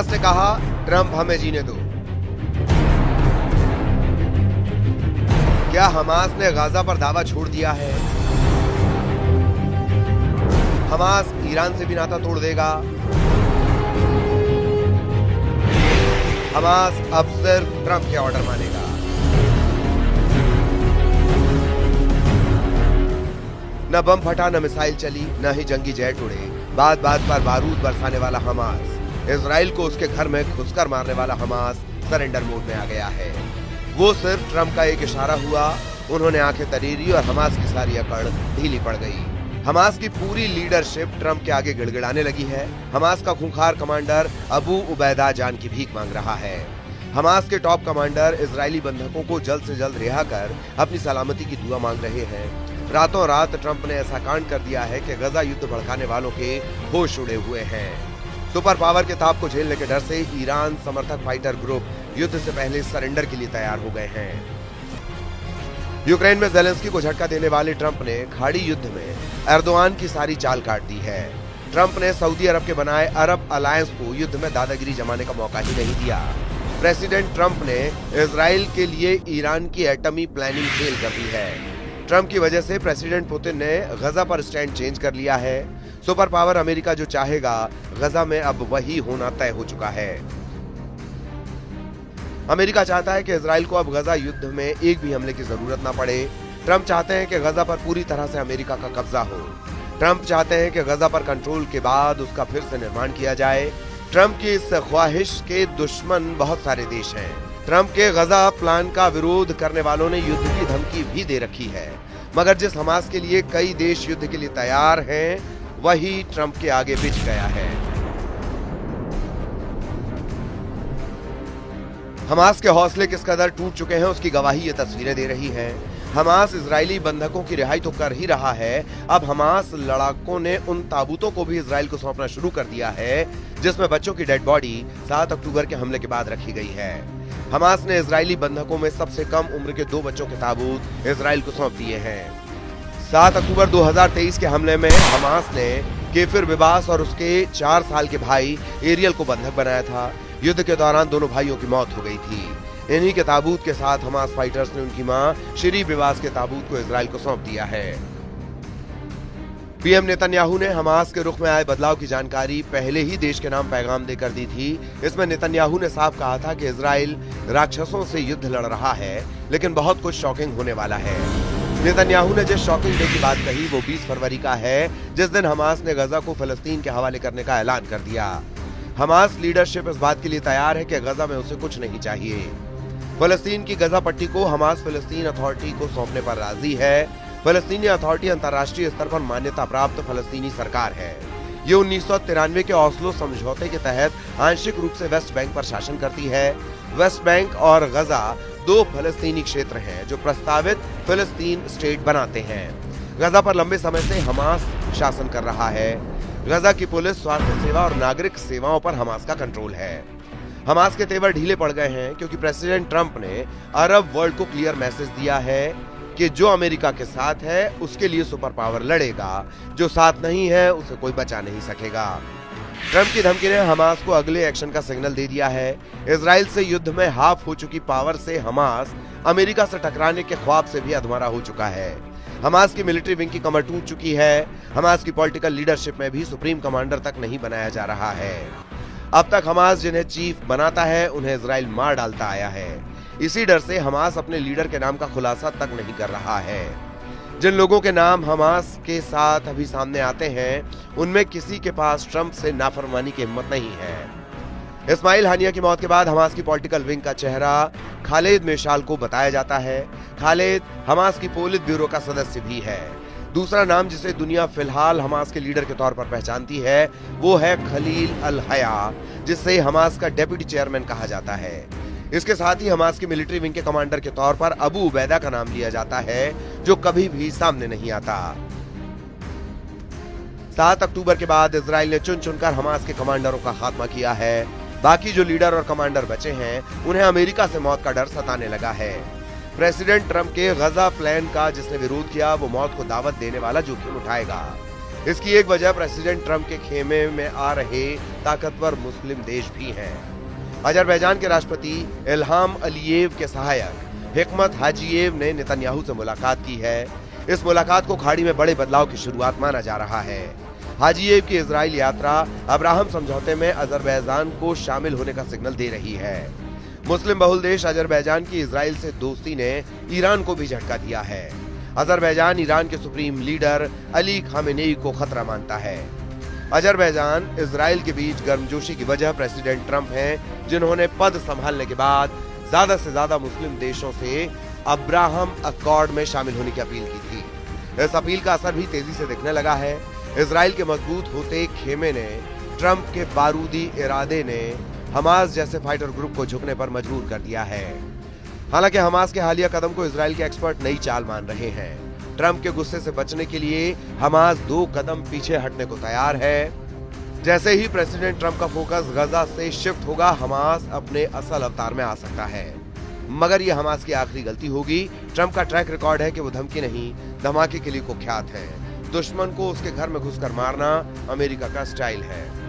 Hamas ने कहा, Trump हमें जीने दो। क्या हमास ने गाजा पर दावा छोड़ दिया है? हमास ईरान से भी नाता तोड़ देगा। हमास अब सिर्फ ट्रंप के ऑर्डर मानेगा। न बम फटा, न मिसाइल चली, न ही जंगी जेट उड़े। बात बात पर बारूद बरसाने वाला हमास, इजराइल को उसके घर में घुसकर मारने वाला हमास सरेंडर मोड में आ गया है। वो सिर्फ ट्रंप का एक इशारा हुआ, उन्होंने आंखें तरीरी और हमास की सारी अकड़ ढीली पड़ गई। हमास की पूरी लीडरशिप ट्रंप के आगे गिड़गिड़ाने लगी है। हमास का खूंखार कमांडर अबू उबैदा जान की भीख मांग रहा है। हमास के टॉप कमांडर इजरायली बंधकों को जल्द से जल्द रिहा कर अपनी सलामती की दुआ मांग रहे हैं। रातों रात ट्रंप ने ऐसा कांड कर दिया है कि गजा युद्ध भड़काने वालों के होश उड़े हुए हैं। सुपर पावर के ताप को झेलने के डर से ईरान समर्थक फाइटर ग्रुप युद्ध से पहले सरेंडर के लिए तैयार हो गए हैं। यूक्रेन में जेलेंस्की को झटका देने वाले ट्रंप ने खाड़ी युद्ध में एर्दोआन की सारी चाल काट दी है। ट्रंप ने सऊदी अरब के बनाए अरब अलायंस को युद्ध में दादागिरी जमाने का मौका ही नहीं दिया। प्रेसिडेंट ट्रंप ने इजराइल के लिए ईरान की एटमी प्लानिंग फेल कर दी है। ट्रंप की वजह से प्रेसिडेंट पुतिन ने गजा पर स्टैंड चेंज कर लिया है। सुपर पावर अमेरिका जो चाहेगा गजा में अब वही होना तय हो चुका है। अमेरिका चाहता है कि इजराइल को अब गजा युद्ध में एक भी हमले की जरूरत ना पड़े। ट्रंप चाहते हैं कि गजा पर पूरी तरह से अमेरिका का कब्जा हो। ट्रंप चाहते हैं कि गजा पर कंट्रोल के बाद उसका फिर से निर्माण किया जाए। ट्रंप की इस ख्वाहिश के दुश्मन बहुत सारे देश हैं। ट्रंप के गजा प्लान का विरोध करने वालों ने युद्ध की धमकी भी दे रखी है, मगर जिस हमास के लिए कई देश युद्ध के लिए तैयार हैं, वही ट्रंप के आगे बिछ गया है। हमास के हौसले किस कदर टूट चुके हैं उसकी गवाही ये तस्वीरें दे रही हैं। हमास इजरायली बंधकों की रिहाई तो कर ही रहा है, अब हमास लड़ाकों ने उन ताबूतों को भी इजराइल को सौंपना शुरू कर दिया है जिसमें बच्चों की डेड बॉडी 7 अक्टूबर के हमले के बाद रखी गई है। हमास ने इजरायली बंधकों में सबसे कम उम्र के 2 बच्चों के ताबूत इजराइल को सौंप दिए हैं। 7 अक्टूबर 2023 के हमले में हमास ने केफिर बिबास और उसके 4 साल के भाई एरियल को बंधक बनाया था। युद्ध के दौरान दोनों भाइयों की मौत हो गई थी। इन्हीं के ताबूत के साथ हमास फाइटर्स ने उनकी मां शिरी बिबास के ताबूत को इजराइल को सौंप दिया है। पीएम नेतन्याहू ने हमास के रुख में आए बदलाव की जानकारी पहले ही देश के नाम पैगाम देकर दी थी। इसमें नेतन्याहू ने साफ कहा था कि इजराइल राक्षसों से युद्ध लड़ रहा है, लेकिन बहुत कुछ शॉकिंग होने वाला है। नेतन्याहू ने जिस शॉकिंग डे की बात कही वो 20 फरवरी का है, जिस दिन हमास ने गजा को फलस्तीन के हवाले करने का ऐलान कर दिया। हमास लीडरशिप इस बात के लिए तैयार है कि गजा में उसे कुछ नहीं चाहिए। फलस्तीन की गजा पट्टी को हमास फलस्तीन अथॉरिटी को सौंपने पर राजी है। फलस्तीनी अथॉरिटी अंतर्राष्ट्रीय स्तर पर मान्यता प्राप्त फलस्तीनी सरकार है। ये 1993 के ओस्लो समझौते के तहत आंशिक रूप से वेस्ट बैंक पर शासन करती है। वेस्ट बैंक और गजा 2 फलस्तीनी क्षेत्र हैं जो प्रस्तावित फलस्तीन स्टेट बनाते हैं। गजा पर लंबे समय से हमास शासन कर रहा है। गजा की पुलिस, स्वास्थ्य सेवा और नागरिक सेवाओं पर हमास का कंट्रोल है। हमास के तेवर ढीले पड़ गए हैं क्योंकि प्रेसिडेंट ट्रंप ने अरब वर्ल्ड को क्लियर मैसेज दिया है कि जो अमेरिका के साथ है उसके लिए सुपर पावर लड़ेगा, जो साथ नहीं है उसे कोई बचा नहीं सकेगा। ट्रंप की धमकी ने हमास को अगले एक्शन का सिग्नल दे दिया है। इजराइल से युद्ध में हाफ हो चुकी पावर से हमास अमेरिका से टकराने के ख्वाब से भी अधमरा हो चुका है। हमास की मिलिट्री विंग की कमर टूट चुकी है। हमास की पॉलिटिकल लीडरशिप में भी सुप्रीम कमांडर तक नहीं बनाया जा रहा है। अब तक हमास जिन्हें चीफ बनाता है उन्हें इजराइल मार डालता आया है। इसी डर से हमास अपने लीडर के नाम का खुलासा तक नहीं कर रहा है। जिन लोगों के नाम हमास के साथ अभी सामने आते हैं उनमें किसी के पास ट्रंप से नाफरमानी की हिम्मत नहीं है। इस्माइल हानिया की मौत के बाद हमास की पॉलिटिकल विंग का चेहरा खालिद मेशाल को बताया जाता है। खालिद हमास की पोलित ब्यूरो का सदस्य भी है। दूसरा नाम जिसे दुनिया फिलहाल हमास के लीडर के तौर पर पहचानती है वो है खलील अल हया, जिसे हमास का डेप्यूटी चेयरमैन कहा जाता है। इसके साथ ही हमास की मिलिट्री विंग के कमांडर के तौर पर अबू उबैदा का नाम लिया जाता है, जो कभी भी सामने नहीं आता। 7 अक्टूबर के बाद इजराइल ने चुन चुनकर हमास के कमांडरों का खात्मा किया है। बाकी जो लीडर और कमांडर बचे हैं उन्हें अमेरिका से मौत का डर सताने लगा है। प्रेसिडेंट ट्रंप के गजा प्लान का जिसने विरोध किया वो मौत को दावत देने वाला जोखिम उठाएगा। इसकी एक वजह प्रेसिडेंट ट्रंप के खेमे में आ रहे ताकतवर मुस्लिम देश भी हैं। अजरबैजान के राष्ट्रपति इल्हाम अलीयेव के सहायक हिकमत हाजीएव ने नेतन्याहू से मुलाकात की है। इस मुलाकात को खाड़ी में बड़े बदलाव की शुरुआत माना जा रहा है। हाजीएव की इजराइल यात्रा अब्राहम समझौते में अजरबैजान को शामिल होने का सिग्नल दे रही है। मुस्लिम बहुल देश अजरबैजान की इजराइल से दोस्ती ने ईरान को भी झटका दिया है। अजरबैजान ईरान के सुप्रीम लीडर अली खामेनेई को खतरा मानता है। अजरबैजान इजराइल के बीच गर्मजोशी की वजह प्रेसिडेंट ट्रंप हैं, जिन्होंने पद संभालने के बाद ज्यादा से ज्यादा मुस्लिम देशों से अब्राहम अकॉर्ड में शामिल होने की अपील की थी। इस अपील का असर भी तेजी से दिखने लगा है। इजराइल के मजबूत होते खेमे ने ट्रंप के बारूदी इरादे ने हमास जैसे फाइटर ग्रुप को झुकने पर मजबूर कर दिया है। हालांकि हमास के हालिया कदम को इजराइल के एक्सपर्ट नई चाल मान रहे हैं। ट्रंप के गुस्से से बचने के लिए हमास 2 कदम पीछे हटने को तैयार है। जैसे ही प्रेसिडेंट ट्रंप का फोकस गजा से शिफ्ट होगा, हमास अपने असल अवतार में आ सकता है। मगर यह हमास की आखिरी गलती होगी। ट्रंप का ट्रैक रिकॉर्ड है कि वो धमकी नहीं, धमाके के लिए कुख्यात है। दुश्मन को उसके घर में घुसकर मारना अमेरिका का स्टाइल है।